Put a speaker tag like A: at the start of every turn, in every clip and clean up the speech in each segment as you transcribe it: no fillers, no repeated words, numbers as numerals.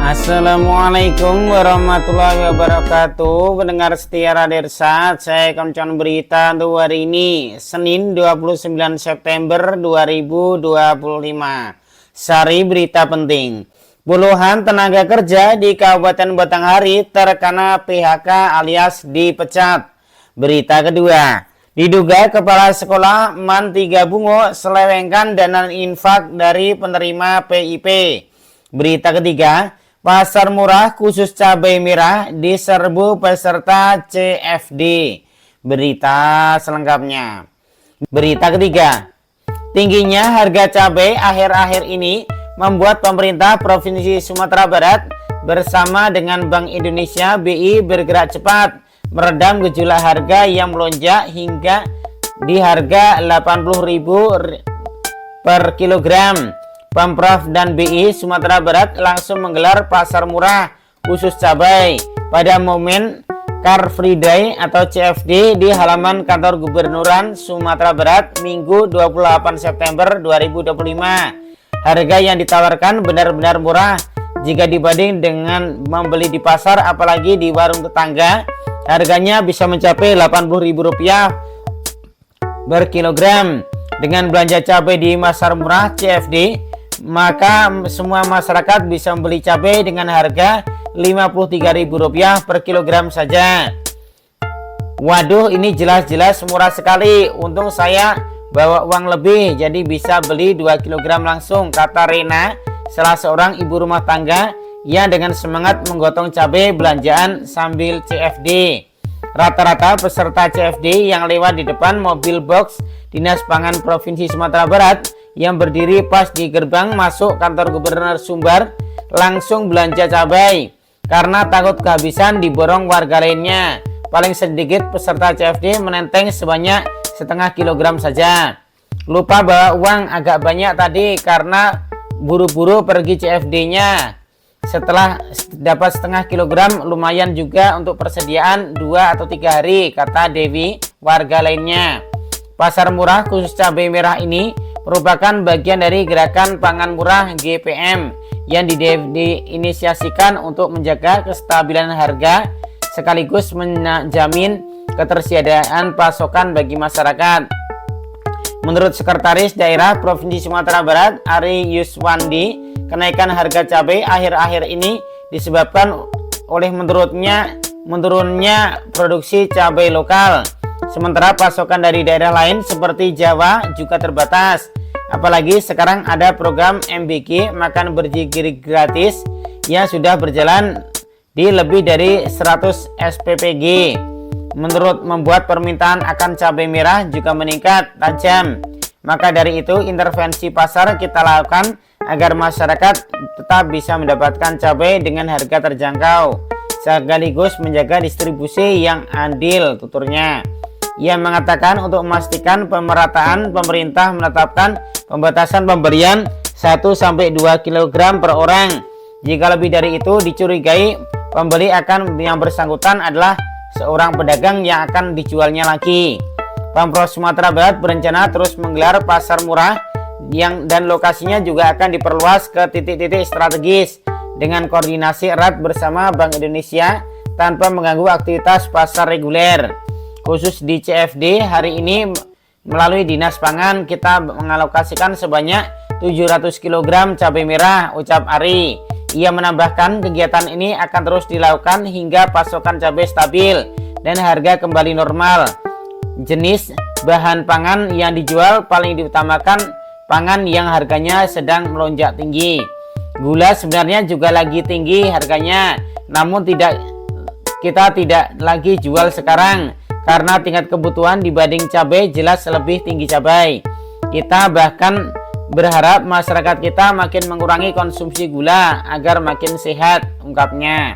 A: Assalamualaikum warahmatullahi wabarakatuh. Pendengar setia Radersat, saya akan berita untuk hari ini Senin 29 September 2025. Sari berita penting. Puluhan tenaga kerja di Kabupaten Batanghari terkena PHK alias dipecat. Berita kedua, diduga kepala sekolah MAN 3 Bungo selewengkan dana infak dari penerima PIP. Berita ketiga, pasar murah khusus cabai merah diserbu peserta CFD. Berita selengkapnya. Berita ketiga, tingginya harga cabai akhir-akhir ini membuat pemerintah Provinsi Sumatera Barat bersama dengan Bank Indonesia BI bergerak cepat meredam gejolak harga yang melonjak hingga di harga 80.000 per kilogram. Pemprov dan BI Sumatera Barat langsung menggelar pasar murah khusus cabai pada momen Car Free Day atau CFD di halaman kantor Gubernuran Sumatera Barat Minggu 28 September 2025. Harga yang ditawarkan benar-benar murah jika dibanding dengan membeli di pasar, apalagi di warung tetangga. Harganya bisa mencapai Rp80.000 per kilogram. Dengan belanja cabai di pasar murah CFD, maka semua masyarakat bisa membeli cabai dengan harga Rp53.000 per kilogram saja. Waduh, ini jelas-jelas murah sekali. Untung saya bawa uang lebih, jadi bisa beli 2 kg langsung, kata Rena, salah seorang ibu rumah tangga yang dengan semangat menggotong cabai belanjaan sambil CFD. Rata-rata peserta CFD yang lewat di depan mobil box Dinas Pangan Provinsi Sumatera Barat yang berdiri pas di gerbang masuk kantor Gubernur Sumbar langsung belanja cabai karena takut kehabisan diborong warga lainnya. Paling sedikit peserta CFD menenteng sebanyak setengah kilogram saja. Lupa bawa uang agak banyak tadi karena buru-buru pergi CFD-nya. Setelah dapat setengah kilogram lumayan juga untuk persediaan 2 atau 3 hari, kata Dewi, warga lainnya. Pasar murah khusus cabai merah ini merupakan bagian dari gerakan pangan murah GPM yang diinisiasikan untuk menjaga kestabilan harga sekaligus menjamin ketersediaan pasokan bagi masyarakat. Menurut Sekretaris Daerah Provinsi Sumatera Barat Ari Yuswandi, kenaikan harga cabai akhir-akhir ini disebabkan oleh menurunnya produksi cabai lokal. Sementara pasokan dari daerah lain seperti Jawa juga terbatas. Apalagi sekarang ada program MBG makan bergizi gratis yang sudah berjalan di lebih dari 100 SPPG. Membuat permintaan akan cabai merah juga meningkat tajam. Maka dari itu intervensi pasar kita lakukan agar masyarakat tetap bisa mendapatkan cabai dengan harga terjangkau sekaligus menjaga distribusi yang adil, tuturnya. Ia mengatakan untuk memastikan pemerataan, pemerintah menetapkan pembatasan pemberian 1-2 kg per orang. Jika lebih dari itu dicurigai pembeli akan yang bersangkutan adalah seorang pedagang yang akan dijualnya lagi. Pemprov Sumatera Barat berencana terus menggelar pasar murah dan lokasinya juga akan diperluas ke titik-titik strategis dengan koordinasi erat bersama Bank Indonesia tanpa mengganggu aktivitas pasar reguler. Khusus di CFD hari ini melalui Dinas Pangan kita mengalokasikan sebanyak 700 kg cabai merah, ucap Ari. Ia menambahkan kegiatan ini akan terus dilakukan hingga pasokan cabai stabil dan harga kembali normal. Jenis bahan pangan yang dijual paling diutamakan pangan yang harganya sedang melonjak tinggi. Gula sebenarnya juga lagi tinggi harganya, namun kita tidak lagi jual sekarang karena tingkat kebutuhan dibanding cabai jelas lebih tinggi cabai. Kita bahkan berharap masyarakat kita makin mengurangi konsumsi gula agar makin sehat, ungkapnya.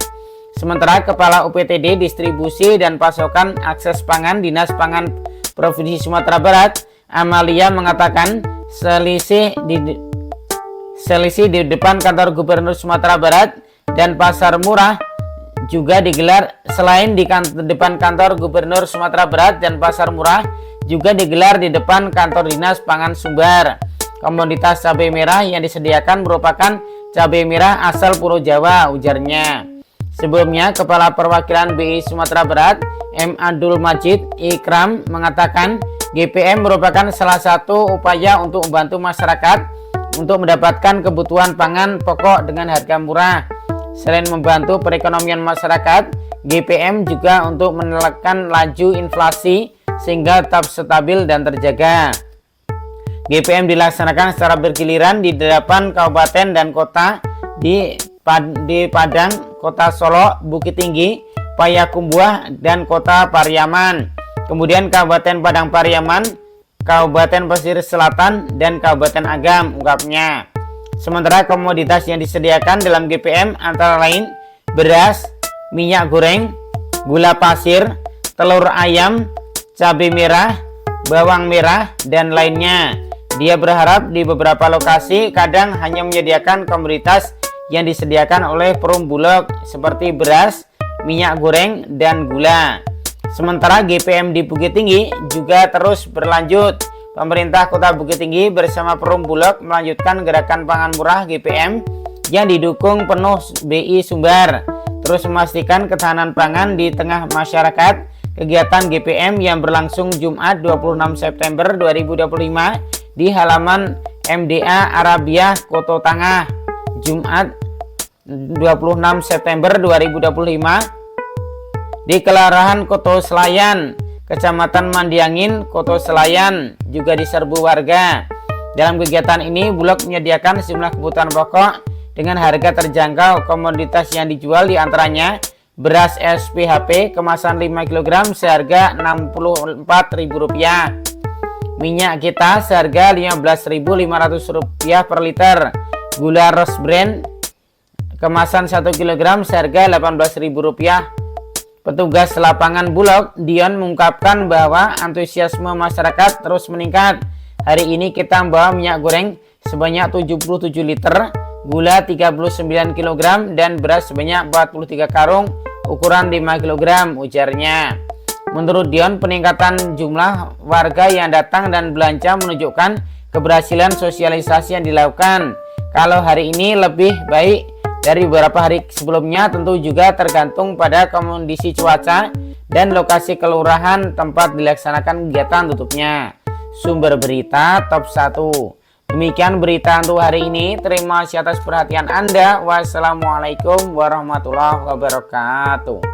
A: Sementara Kepala UPTD Distribusi dan Pasokan Akses Pangan Dinas Pangan Provinsi Sumatera Barat, Amalia, mengatakan selisih di depan kantor Gubernur Sumatera Barat dan pasar murah juga digelar. Selain di depan kantor Gubernur Sumatera Barat dan pasar murah juga digelar di depan kantor Dinas Pangan Sumbar. Komoditas cabai merah yang disediakan merupakan cabai merah asal Pulau Jawa, ujarnya. Sebelumnya, Kepala Perwakilan BI Sumatera Barat, M. Abdul Majid Ikram, mengatakan GPM merupakan salah satu upaya untuk membantu masyarakat untuk mendapatkan kebutuhan pangan pokok dengan harga murah. Selain membantu perekonomian masyarakat, GPM juga untuk menekan laju inflasi sehingga tetap stabil dan terjaga. GPM dilaksanakan secara bergiliran di 8 kabupaten dan kota di Padang, Kota Solo, Bukit Tinggi, Payakumbuh, dan Kota Pariaman. Kemudian Kabupaten Padang Pariaman, Kabupaten Pesisir Selatan, dan Kabupaten Agam, ungkapnya. Sementara komoditas yang disediakan dalam GPM antara lain beras, minyak goreng, gula pasir, telur ayam, cabai merah, bawang merah, dan lainnya. Dia berharap di beberapa lokasi kadang hanya menyediakan komoditas yang disediakan oleh Perum Bulog seperti beras, minyak goreng, dan gula. Sementara GPM di Bukit Tinggi juga terus berlanjut. Pemerintah Kota Bukit Tinggi bersama Perum Bulog melanjutkan gerakan pangan murah GPM yang didukung penuh BI Sumbar, terus memastikan ketahanan pangan di tengah masyarakat. Kegiatan GPM yang berlangsung Jumat 26 September 2025 di halaman MDA Arabiah Koto Tangah, Jumat 26 September 2025 di Kelurahan Koto Selayan, Kecamatan Mandiangin, Koto Selayan, juga diserbu warga. Dalam kegiatan ini, Bulog menyediakan sejumlah kebutuhan pokok dengan harga terjangkau. Komoditas yang dijual diantaranya beras SPHP kemasan 5 kg seharga Rp64.000, minyak kita seharga Rp15.500 per liter, gula Rose Brand kemasan 1 kg seharga Rp18.000. Petugas lapangan Bulog, Dion, mengungkapkan bahwa antusiasme masyarakat terus meningkat. Hari ini kita membawa minyak goreng sebanyak 77 liter, gula 39 kg, dan beras sebanyak 43 karung ukuran 5 kg, ujarnya. Menurut Dion, peningkatan jumlah warga yang datang dan belanja menunjukkan keberhasilan sosialisasi yang dilakukan. Kalau hari ini lebih baik dari beberapa hari sebelumnya, tentu juga tergantung pada kondisi cuaca dan lokasi kelurahan tempat dilaksanakan kegiatan, tutupnya. Sumber berita Top 1. Demikian berita untuk hari ini. Terima kasih atas perhatian Anda. Wassalamualaikum warahmatullahi wabarakatuh.